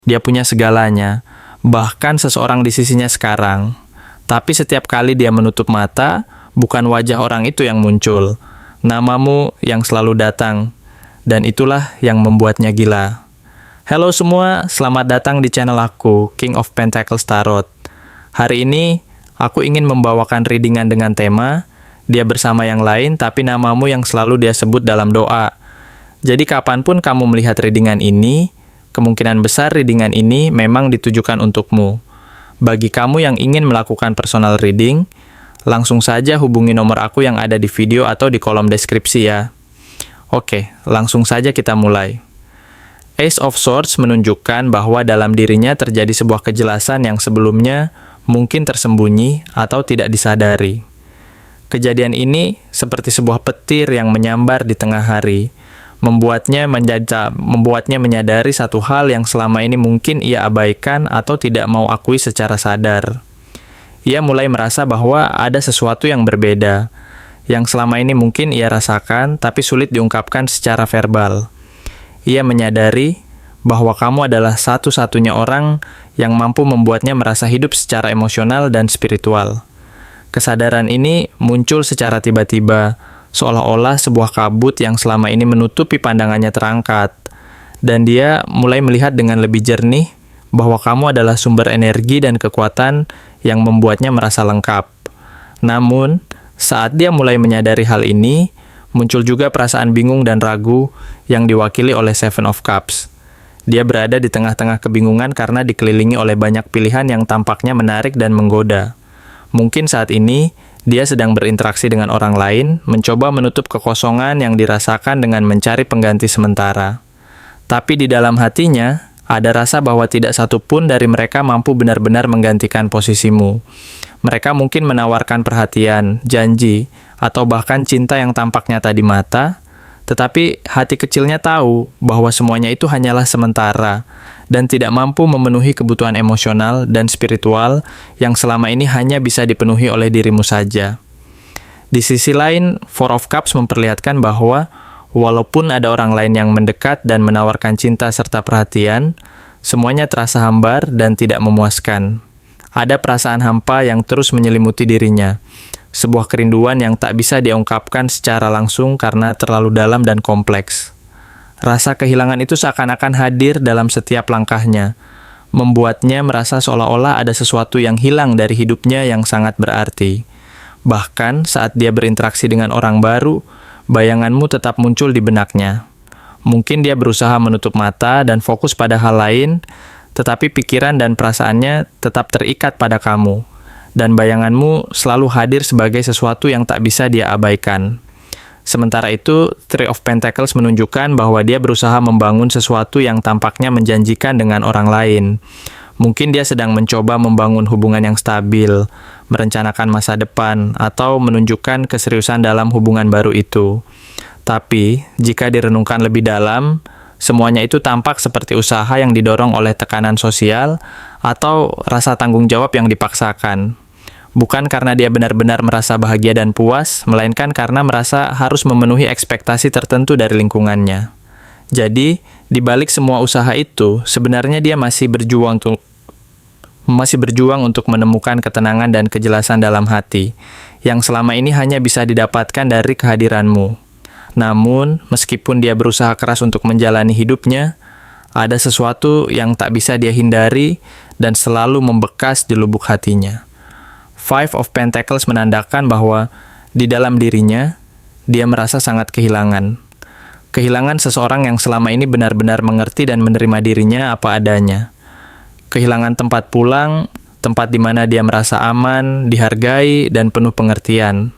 dia punya segalanya, bahkan seseorang di sisinya sekarang. Tapi setiap kali dia menutup mata, bukan wajah orang itu yang muncul, namamu yang selalu datang, dan itulah yang membuatnya gila. Halo semua, selamat datang di channel aku, King of Pentacles Tarot. Hari ini, aku ingin membawakan readingan dengan tema, dia bersama yang lain tapi namamu yang selalu dia sebut dalam doa. Jadi kapanpun kamu melihat readingan ini, kemungkinan besar readingan ini memang ditujukan untukmu. Bagi kamu yang ingin melakukan personal reading, langsung saja hubungi nomor aku yang ada di video atau di kolom deskripsi ya. Oke, langsung saja kita mulai. Ace of Swords menunjukkan bahwa dalam dirinya terjadi sebuah kejelasan yang sebelumnya mungkin tersembunyi atau tidak disadari. Kejadian ini seperti sebuah petir yang menyambar di tengah hari, membuatnya menyadari satu hal yang selama ini mungkin ia abaikan atau tidak mau akui secara sadar. Ia mulai merasa bahwa ada sesuatu yang berbeda, yang selama ini mungkin ia rasakan tapi sulit diungkapkan secara verbal. Ia menyadari bahwa kamu adalah satu-satunya orang yang mampu membuatnya merasa hidup secara emosional dan spiritual. Kesadaran ini muncul secara tiba-tiba, seolah-olah sebuah kabut yang selama ini menutupi pandangannya terangkat, dan dia mulai melihat dengan lebih jernih bahwa kamu adalah sumber energi dan kekuatan yang membuatnya merasa lengkap. Namun, saat dia mulai menyadari hal ini, muncul juga perasaan bingung dan ragu yang diwakili oleh Seven of Cups. Dia berada di tengah-tengah kebingungan karena dikelilingi oleh banyak pilihan yang tampaknya menarik dan menggoda. Mungkin saat ini, dia sedang berinteraksi dengan orang lain, mencoba menutup kekosongan yang dirasakan dengan mencari pengganti sementara. Tapi di dalam hatinya, ada rasa bahwa tidak satu pun dari mereka mampu benar-benar menggantikan posisimu. Mereka mungkin menawarkan perhatian, janji, atau bahkan cinta yang tampak nyata di mata, tetapi hati kecilnya tahu bahwa semuanya itu hanyalah sementara dan tidak mampu memenuhi kebutuhan emosional dan spiritual yang selama ini hanya bisa dipenuhi oleh dirimu saja. Di sisi lain, Four of Cups memperlihatkan bahwa walaupun ada orang lain yang mendekat dan menawarkan cinta serta perhatian, semuanya terasa hambar dan tidak memuaskan. Ada perasaan hampa yang terus menyelimuti dirinya. Sebuah kerinduan yang tak bisa diungkapkan secara langsung karena terlalu dalam dan kompleks. Rasa kehilangan itu seakan-akan hadir dalam setiap langkahnya, membuatnya merasa seolah-olah ada sesuatu yang hilang dari hidupnya yang sangat berarti. Bahkan saat dia berinteraksi dengan orang baru, bayanganmu tetap muncul di benaknya. Mungkin dia berusaha menutup mata dan fokus pada hal lain, tetapi pikiran dan perasaannya tetap terikat pada kamu. Dan bayanganmu selalu hadir sebagai sesuatu yang tak bisa dia abaikan. Sementara itu, Three of Pentacles menunjukkan bahwa dia berusaha membangun sesuatu yang tampaknya menjanjikan dengan orang lain. Mungkin dia sedang mencoba membangun hubungan yang stabil, merencanakan masa depan, atau menunjukkan keseriusan dalam hubungan baru itu. Tapi, jika direnungkan lebih dalam, semuanya itu tampak seperti usaha yang didorong oleh tekanan sosial atau rasa tanggung jawab yang dipaksakan. Bukan karena dia benar-benar merasa bahagia dan puas, melainkan karena merasa harus memenuhi ekspektasi tertentu dari lingkungannya. Jadi, di balik semua usaha itu, sebenarnya dia masih berjuang untuk menemukan ketenangan dan kejelasan dalam hati, yang selama ini hanya bisa didapatkan dari kehadiranmu. Namun, meskipun dia berusaha keras untuk menjalani hidupnya, ada sesuatu yang tak bisa dia hindari dan selalu membekas di lubuk hatinya. Five of Pentacles menandakan bahwa di dalam dirinya, dia merasa sangat kehilangan. Kehilangan seseorang yang selama ini benar-benar mengerti dan menerima dirinya apa adanya. Kehilangan tempat pulang, tempat di mana dia merasa aman, dihargai, dan penuh pengertian.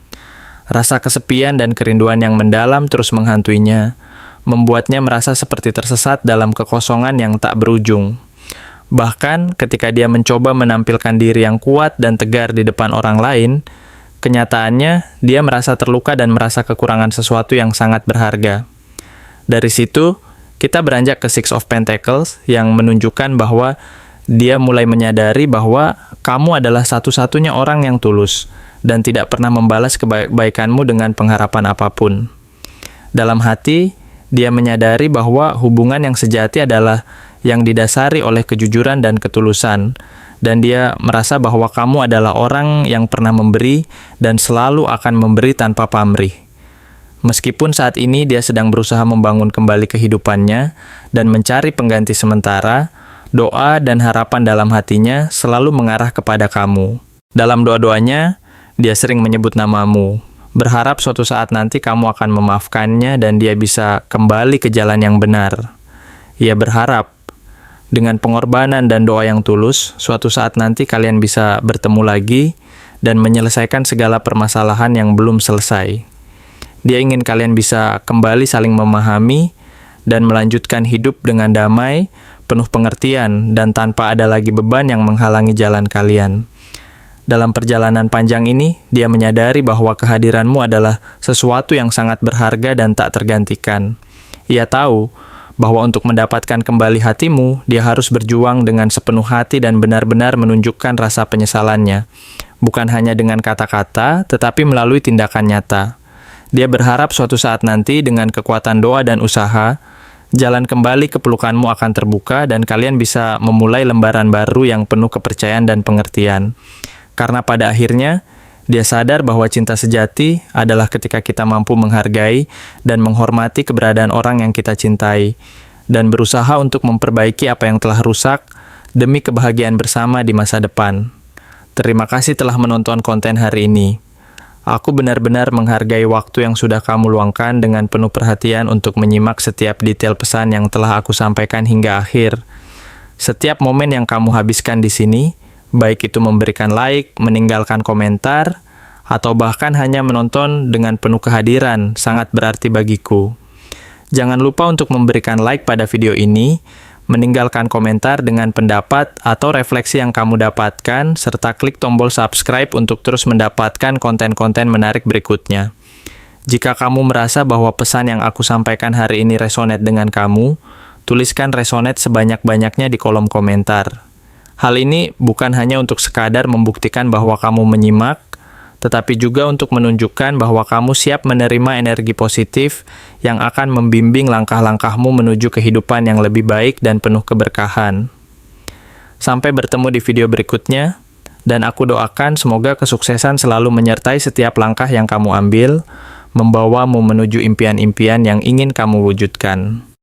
Rasa kesepian dan kerinduan yang mendalam terus menghantuinya, membuatnya merasa seperti tersesat dalam kekosongan yang tak berujung. Bahkan ketika dia mencoba menampilkan diri yang kuat dan tegar di depan orang lain, kenyataannya dia merasa terluka dan merasa kekurangan sesuatu yang sangat berharga. Dari situ, kita beranjak ke Six of Pentacles yang menunjukkan bahwa dia mulai menyadari bahwa kamu adalah satu-satunya orang yang tulus dan tidak pernah membalas kebaikanmu dengan pengharapan apapun. Dalam hati, dia menyadari bahwa hubungan yang sejati adalah yang didasari oleh kejujuran dan ketulusan, dan dia merasa bahwa kamu adalah orang yang pernah memberi dan selalu akan memberi tanpa pamrih. Meskipun saat ini dia sedang berusaha membangun kembali kehidupannya dan mencari pengganti sementara, doa dan harapan dalam hatinya selalu mengarah kepada kamu. Dalam doa-doanya, dia sering menyebut namamu, berharap suatu saat nanti kamu akan memaafkannya dan dia bisa kembali ke jalan yang benar. Ia berharap, dengan pengorbanan dan doa yang tulus, suatu saat nanti kalian bisa bertemu lagi dan menyelesaikan segala permasalahan yang belum selesai. Dia ingin kalian bisa kembali saling memahami dan melanjutkan hidup dengan damai, penuh pengertian, dan tanpa ada lagi beban yang menghalangi jalan kalian. Dalam perjalanan panjang ini, dia menyadari bahwa kehadiranmu adalah sesuatu yang sangat berharga dan tak tergantikan. Ia tahu bahwa untuk mendapatkan kembali hatimu, dia harus berjuang dengan sepenuh hati dan benar-benar menunjukkan rasa penyesalannya. Bukan hanya dengan kata-kata, tetapi melalui tindakan nyata. Dia berharap suatu saat nanti dengan kekuatan doa dan usaha, jalan kembali ke pelukanmu akan terbuka dan kalian bisa memulai lembaran baru yang penuh kepercayaan dan pengertian. Karena pada akhirnya, dia sadar bahwa cinta sejati adalah ketika kita mampu menghargai dan menghormati keberadaan orang yang kita cintai, dan berusaha untuk memperbaiki apa yang telah rusak demi kebahagiaan bersama di masa depan. Terima kasih telah menonton konten hari ini. Aku benar-benar menghargai waktu yang sudah kamu luangkan dengan penuh perhatian untuk menyimak setiap detail pesan yang telah aku sampaikan hingga akhir. Setiap momen yang kamu habiskan di sini, baik itu memberikan like, meninggalkan komentar, atau bahkan hanya menonton dengan penuh kehadiran, sangat berarti bagiku. Jangan lupa untuk memberikan like pada video ini, meninggalkan komentar dengan pendapat atau refleksi yang kamu dapatkan, serta klik tombol subscribe untuk terus mendapatkan konten-konten menarik berikutnya. Jika kamu merasa bahwa pesan yang aku sampaikan hari ini resonate dengan kamu, tuliskan resonate sebanyak-banyaknya di kolom komentar. Hal ini bukan hanya untuk sekadar membuktikan bahwa kamu menyimak, tetapi juga untuk menunjukkan bahwa kamu siap menerima energi positif yang akan membimbing langkah-langkahmu menuju kehidupan yang lebih baik dan penuh keberkahan. Sampai bertemu di video berikutnya, dan aku doakan semoga kesuksesan selalu menyertai setiap langkah yang kamu ambil, membawamu menuju impian-impian yang ingin kamu wujudkan.